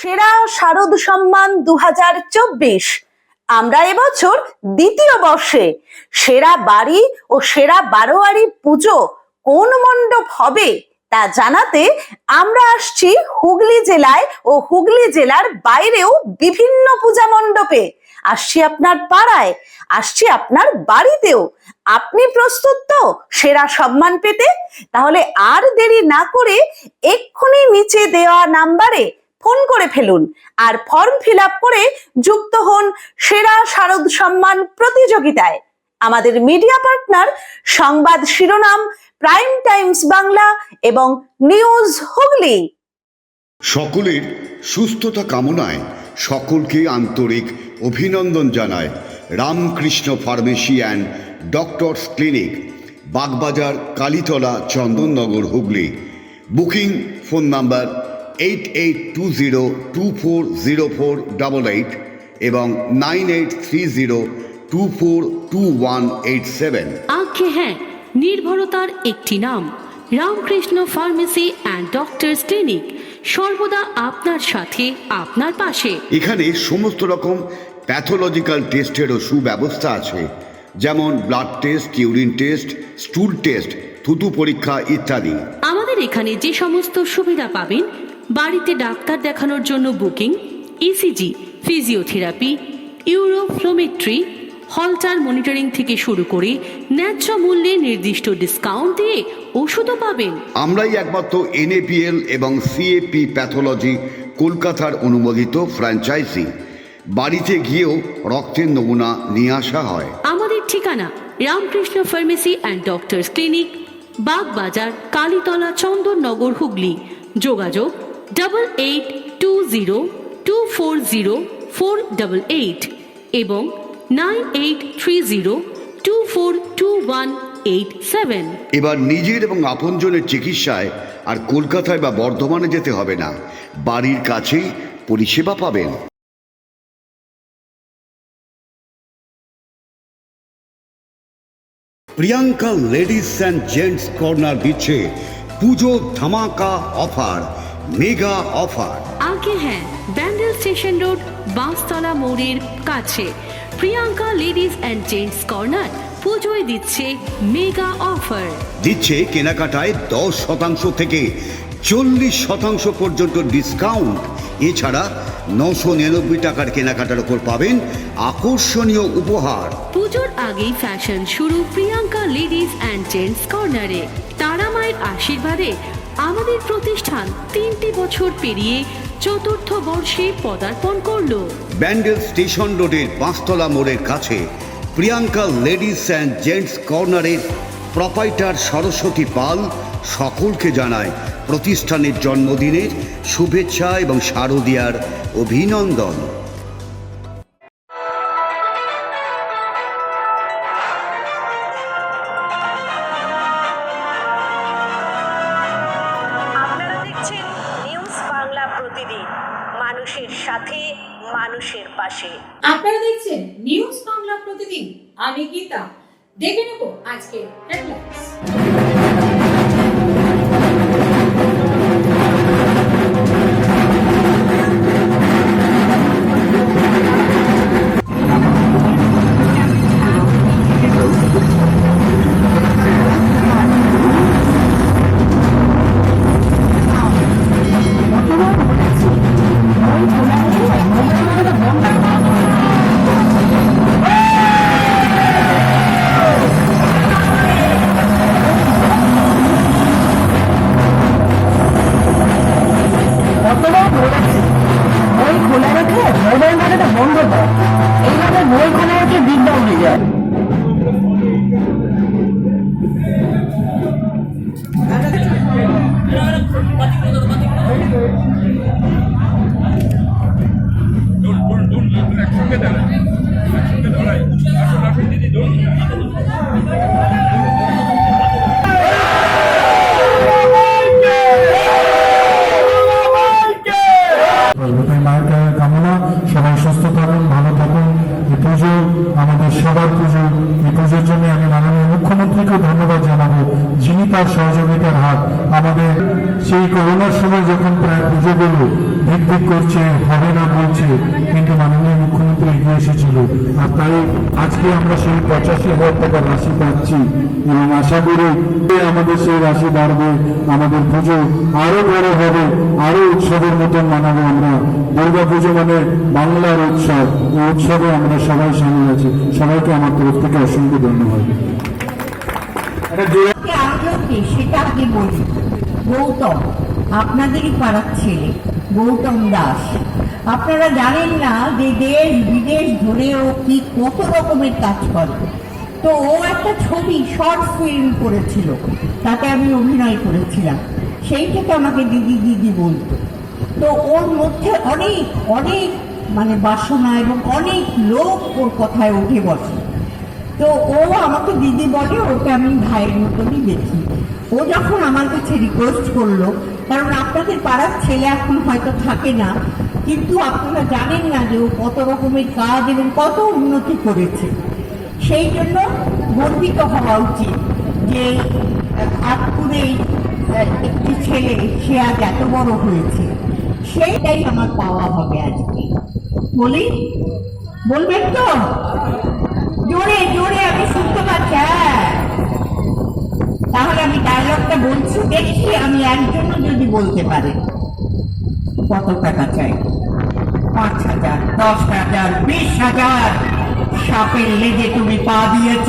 সেরা শারদ সম্মান 2024। আমরা এবছর দ্বিতীয় বর্ষে সেরা বাড়ি ও সেরা বারোয়ারি পুজো কোন মণ্ডপ হবে তা জানাতে আমরা আসছি হুগলি জেলায় ও হুগলি জেলার বাইরেও বিভিন্ন পূজা মণ্ডপে। আসছি আপনার পাড়ায়, আসছি আপনার বাড়িতেও। আপনি প্রস্তুত তো সেরা সম্মান পেতে? তাহলে আর দেরি না করে এক্ষুনি নিচে দেওয়া নাম্বারে ফোন করে ফেলুন আর ফর্ম ফিল আপ করে যুক্ত হন সেরা শারদ সম্মান প্রতিযোগিতায়। আমাদের মিডিয়া পার্টনার সংবাদ শিরোনাম, প্রাইম টাইমস বাংলা এবং নিউজ হুগলি। সকলের সুস্থতা কামনায় সকলকে আন্তরিক অভিনন্দন জানায় Ramakrishna pharmacy and doctors clinic, Bagbazar, Kalitala, Chandannagar, Hooghly. Booking phone number 8820240488 এবং 9830242187। আজ্ঞে হ্যাঁ, নির্ভরতার একটি নাম Ramakrishna pharmacy and doctors clinic, সর্বদা আপনার সাথে, আপনার পাশে। এখানে সমস্ত রকম প্যাথোলজিক্যাল টেস্টেরও সুব্যবস্থা আছে, যেমন blood test, urine test, স্টুল test, থুতু পরীক্ষা ইত্যাদি। আমাদের এখানে যে সমস্ত সুবিধা পাবেন, বাড়িতে ডাক্তার দেখানোর জন্য booking, ECG, physiotherapy, uroflowmetry, holter monitoring থেকে শুরু করে ন্যায্য মূল্যে নির্দিষ্ট ডিসকাউন্ট দিয়ে ওষুধও পাবেন। আমরাই একমাত্র NAPL এবং CAP প্যাথোলজি কলকাতার অনুমোদিত ফ্র্যাঞ্চাইজি। বাড়িতে গিয়েও রক্তের নমুনা নিয়ে আসা হয়। আমাদের ঠিকানা Ramakrishna pharmacy and doctors clinic, Bagbazar, Kalitala, Chandannagar, Hooghly. যোগাযোগ 8820240488 এবং 9830242187। এবার নিজের এবং আপনজনের চিকিৎসায় আর কলকাতায় বা বর্ধমানে যেতে হবে না, বাড়ির কাছেই পরিষেবা পাবেন। Priyanka ladies and gents corner দিচ্ছে পুজো ধামাকা অফার, মেগা অফার। আগে হ্যাঁ, ব্যান্ডেল স্টেশন রোড, বাঁশতলা মোড়ের কাছে Priyanka ladies and gents corner পুজোয় দিচ্ছে মেগা অফার। দিচ্ছে কেনাকাটায় 10% থেকে 40% পর্যন্ত ডিসকাউন্ট। এছাড়া 999 টাকার কেনাকাটার উপর পাবেন আকর্ষণীয় উপহার। পুজোর আগেই ফ্যাশন শুরু প্রিয়াঙ্কা লেডিস অ্যান্ড জেন্টস কর্নারে। তারা মায়ের আশীর্বাদে আমাদের প্রতিষ্ঠান 3টি বছর পেরিয়ে 4র্থ বর্ষে পদার্পণ করলো। ব্যান্ডেল স্টেশন রোডের পাঁচতলা মোড়ের কাছে প্রিয়াঙ্কা লেডিস অ্যান্ড জেন্টস কর্নারের প্রোপাইটার সরস্বতী পাল সকলকে জানায় প্রতিষ্ঠানের জন্মদিনের শুভেচ্ছা এবং শারদীয়ার অভিনন্দন। আপনারা দেখছেন নিউজ বাংলা প্রতিদিন, মানুষের সাথে, মানুষের পাশে। আপনারা দেখছেন নিউজ বাংলা প্রতিদিন, আমি গীতা। দেখে নেব আজকে হেডলাইন্স। ওই খোলা রেখে মোবাইল ডাটাটা বন্ধ কর, এইভাবে বই খোলা রেখে বিদ্যা উঠে যায়। মায়ের কামনা সবাই সুস্থ থাকুন, ভালো থাকুন। এই পুজো আমাদের সবার পুজো। এই পুজোর জন্য আমি মাননীয় মুখ্যমন্ত্রীকেও ধন্যবাদ জানাবো, যিনি তার সহযোগিতার হাত। আমাদের সেই করোনার সময় যখন প্রায় পুজোগুলো ভিত্তিক করছে, হবে না বলছে, কিন্তু মাননীয় মুখ্যমন্ত্রী এগিয়ে এসেছিল, আর তাই আজকে আমরা সেই 85,000 টাকা রাশি পাচ্ছি এবং আশা করি আমাদের সেই রাশি বাড়বে, আমাদের পুজো আরো বড় হবে, আরো উৎসবের মতন মানাবো আমরা। দুর্গা পুজো মানে বাংলার উৎসব, এই উৎসবে আমরা সবাই সামিল আছি। সবাইকে আমার তরফ থেকে অসংখ্য ধন্যবাদ। আগে সেটা আগে বলি। গৌতম আপনাদেরই পাড়ার ছেলে, গৌতম দাস। আপনারা জানেন না যে দেশ বিদেশ ধরে ও কি কত রকমের কাজ করে। তো ও একটা ছবি শর্ট ফিল্ম করেছিল, তাতে আমি অভিনয় করেছিলাম। সেই থেকে আমাকে দিদি দিদি বলতো। তো ওর মধ্যে অনেক অনেক মানে বাসনা এবং অনেক লোক ওর কথায় উঠে বসে। তো ও আমাকে দিদি বলে, ওকে আমি ভাইয়ের মতনই দেখি। ও যখন আমার কাছে রিকোয়েস্ট করলো, কারণ আপনাদের পাড়ার ছেলে এখন হয়তো থাকে না, কিন্তু আপনারা জানেন না যে ও কত রকমের কাজ এবং কত উন্নতি করেছে। সেই জন্য গর্বিত হওয়া উচিত যে আটপুরেই একটি ছেলে সে আজ এত বড় হয়েছে। সেইটাই আমার পাওয়া হবে আজকে। বলি, বলবেন তো? জোরে জোরে, আমি শুনতে পাচ্ছি। তাহলে আমি ডায়লগটা বলছি, দেখি আমি একজনও যদি বলতে পারে। কত টাকা চাই? 5,000, 10,000, 20,000। সাপের লেগে তুমি পা দিয়েছ,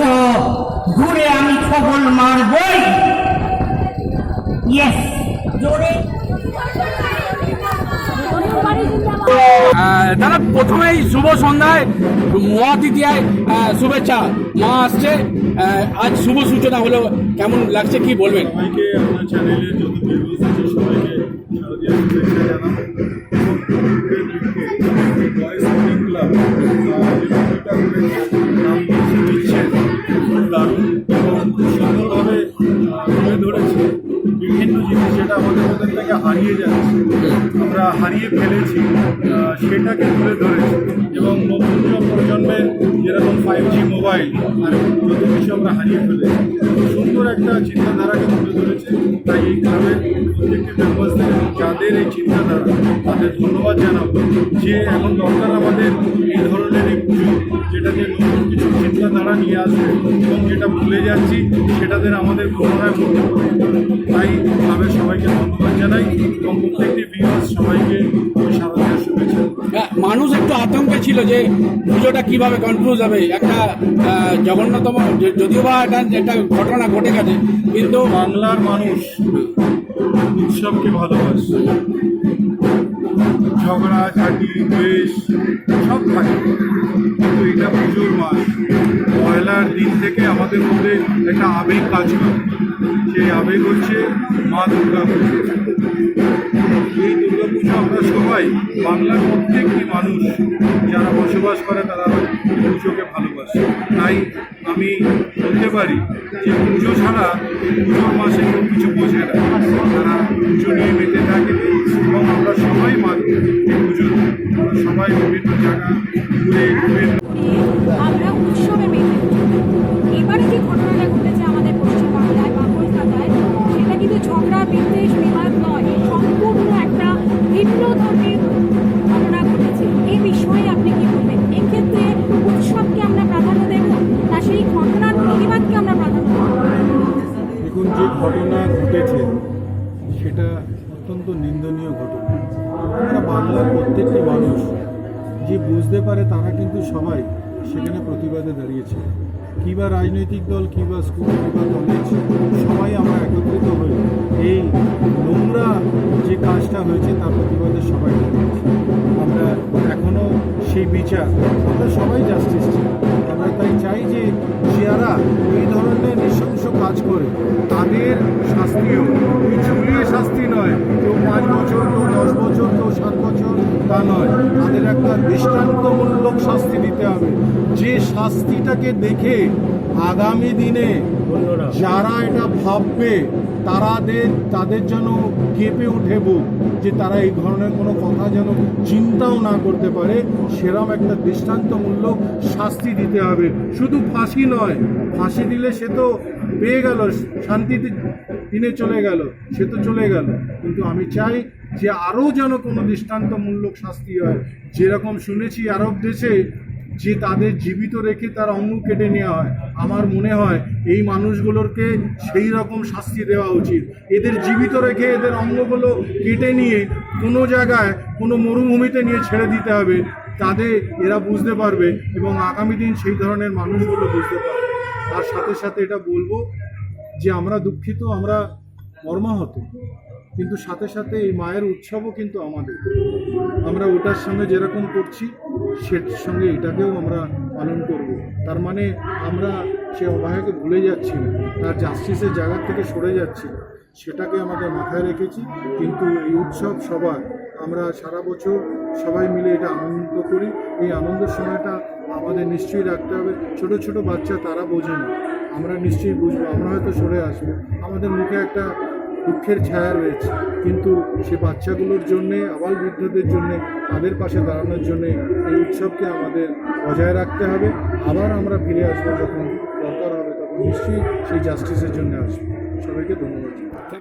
ঘুরে আমি খবর মারবই। ইয়েস, জোরে। দাদা, প্রথমেই শুভ সন্ধ্যায় মহা তৃতীয়ায় শুভেচ্ছা। মা আসছে, আজ শুভ সূচনা হলো, কেমন লাগছে কি বলবেন? সবাইকে আপনার চ্যানেলে যত ভিউজ আছে সবাইকে শারদীয়া শুভেচ্ছা জানাবো। বয়েজ স্পোর্টিং ক্লাব যে ভিডিওটা করে নাম দিচ্ছেন খুব দারুণ এবং সুন্দরভাবে তুলে ধরেছে বিভিন্ন জিনিস যেটা আমাদের মধ্যে থেকে হারিয়ে যাচ্ছে, আমরা হারিয়ে ফেলেছি, সেটাকে তুলে ধরেছে। এবং নতুন প্রজন্মের যেরকম 5G মোবাইল আর যত কিছু আমরা হারিয়ে ফেলেছি, সুন্দর একটা চিন্তাধারাকে তুলে ধরেছে। তাই এই ক্লাবের প্রত্যেকটি মেম্বার্সদের যাদের এই চিন্তাধারা, তাদের ধন্যবাদ জানাবো যে এখন দরকার আমাদের এই ধরনের এই পুজো, যেটাতে নতুন কিছু চিন্তাধারা নিয়ে আসবে এবং যেটা ভুলে যাচ্ছি সেটাদের আমাদের পুনরায় মনে করতে হবে। তাই ক্লাবের সবাইকে ধন্যবাদ জানাই এবং প্রত্যেকটি ভিউয়ার্স সবাইকে শারদীয়ার শুভেচ্ছা। মানুষ একটু আতঙ্কে ছিল যে পুজোটা কিভাবে কনফিউজ হবে, একটা জঘন্যতম, যদিও বা একটা ঘটনা ঘটে গেছে, কিন্তু বাংলার মানুষ উৎসবকে ভালোবাসে। ঝগড়া ঝাঁটি দ্বেষ সব থাকে, কিন্তু এটা পুজোর মাস। পয়লার দিন থেকে আমাদের মধ্যে একটা আবেগ কাজ করে, সেই আবেগ হচ্ছে মা দুর্গা পুজো। এই দুর্গা পুজো আমরা সবাই বাংলার প্রত্যেকটি মানুষ যারা বসবাস করে তারা পুজোকে ভালোবাসে। তাই আমি বলতে পারি যে পুজো ছাড়া পুজোর মাসে কেউ কিছু বোঝে না, তারা পুজো নিয়ে মেতে থাকে এবং আমরা সবাই মানি এই পুজো। আমরা সবাই বিভিন্ন জায়গা ঘুরে বিভিন্ন আমরা উৎসবে মেতে উঠি। এবারে যে ঘটনাটা ঘটেছে আমাদের পশ্চিমবাংলায় বা কলকাতায়, সেটা কিন্তু ঝগড়া বিদ্বেষ বিবাদ নয়, সম্পূর্ণ একটা ভিন্ন ধরনের ঘটনা ঘটেছে। এই বিষয়ে আপনি কি বলবেন? এক্ষেত্রে উৎসবকে আমরা প্রাধান্য দেব না সেই ঘটনার প্রতিবাদকে আমরা প্রাধান্য দেব? দেখুন, যে ঘটনা ঘটেছে সেটা অত্যন্ত নিন্দনীয় ঘটনা। আমরা বাংলার প্রত্যেকটি মানুষ যে বুঝতে পারে তারা কিন্তু সবাই সেখানে প্রতিবাদে দাঁড়িয়েছে। কী বা রাজনৈতিক দল, কী বা স্কুল, কী বা কলেজ, সবাই আমরা একত্রিত হই এই নোংরা যে কাজটা হয়েছে তার প্রতিবাদে সবাই দাঁড়িয়েছে। আমরা এখনও সেই বিচার, আমরা সবাই জাস্টিস চাই। আমরা তাই চাই যে যারা এই ধরনের নৃশংস কাজ করে তাদের শাস্তিও ওই ঝুলিয়ে শাস্তি নয়, কেউ 5 বছর, কেউ 10 বছর, কেউ 7 বছর, তা নয়। তাদের একটা দৃষ্টান্তমূলক শাস্তি দিতে হবে, যে শাস্তিটাকে দেখে আগামী দিনে যারা এটা ভাববে তাদের যেন কেঁপে উঠে বুক, যে তারা এই ধরনের কোনো কথা যেন চিন্তাও না করতে পারে। সেরকম একটা দৃষ্টান্তমূলক শাস্তি দিতে হবে, শুধু ফাঁসি নয়। ফাঁসি দিলে সে তো পেয়ে গেল, শান্তিতে কিনে চলে গেল, সে তো চলে গেল, কিন্তু আমি চাই যে আরও যেন কোনো দৃষ্টান্তমূলক শাস্তি হয়। যেরকম শুনেছি আরব দেশে যে তাদের জীবিত রেখে তার অঙ্গ কেটে নেওয়া হয়, আমার মনে হয় এই মানুষগুলোকে সেই রকম শাস্তি দেওয়া উচিত। এদের জীবিত রেখে এদের অঙ্গগুলো কেটে নিয়ে কোনো জায়গায় কোনো মরুভূমিতে নিয়ে ছেড়ে দিতে হবে, তাদের এরা বুঝতে পারবে এবং আগামী দিন সেই ধরনের মানুষগুলো বুঝতে পারবে। তার সাথে সাথে এটা বলবো যে আমরা দুঃখিত, আমরা মর্মাহত, কিন্তু সাথে সাথে এই মায়ের উৎসবও কিন্তু আমাদের। আমরা ওটার সঙ্গে যেরকম করছি সের সঙ্গে এটাকেও আমরা পালন করব। তার মানে আমরা সে অভয়াকে ভুলে যাচ্ছি না, তার জাস্টিসের জায়গা থেকে সরে যাচ্ছি না, সেটাকে আমাদের মাথায় রেখেছি। কিন্তু এই উৎসব সবার, আমরা সারা বছর সবাই মিলে এটা আনন্দ করি। এই আনন্দের সময়টা আমাদের নিশ্চয়ই রাখতে হবে। ছোট ছোট বাচ্চা তারা বোঝে না, আমরা নিশ্চয়ই বুঝবো। আমরা হয়তো সরে আসবো, আমাদের মুখে একটা দুঃখের ছায়া রয়েছে, কিন্তু সে বাচ্চাগুলোর জন্যে, আবাল বৃদ্ধদের জন্যে, তাদের পাশে দাঁড়ানোর জন্যে এই উৎসবকে আমাদের বজায় রাখতে হবে। আবার আমরা ফিরে আসবো, যখন দরকার হবে তখন নিশ্চয়ই সেই জাস্টিসের জন্য আসবো। সবাইকে ধন্যবাদ।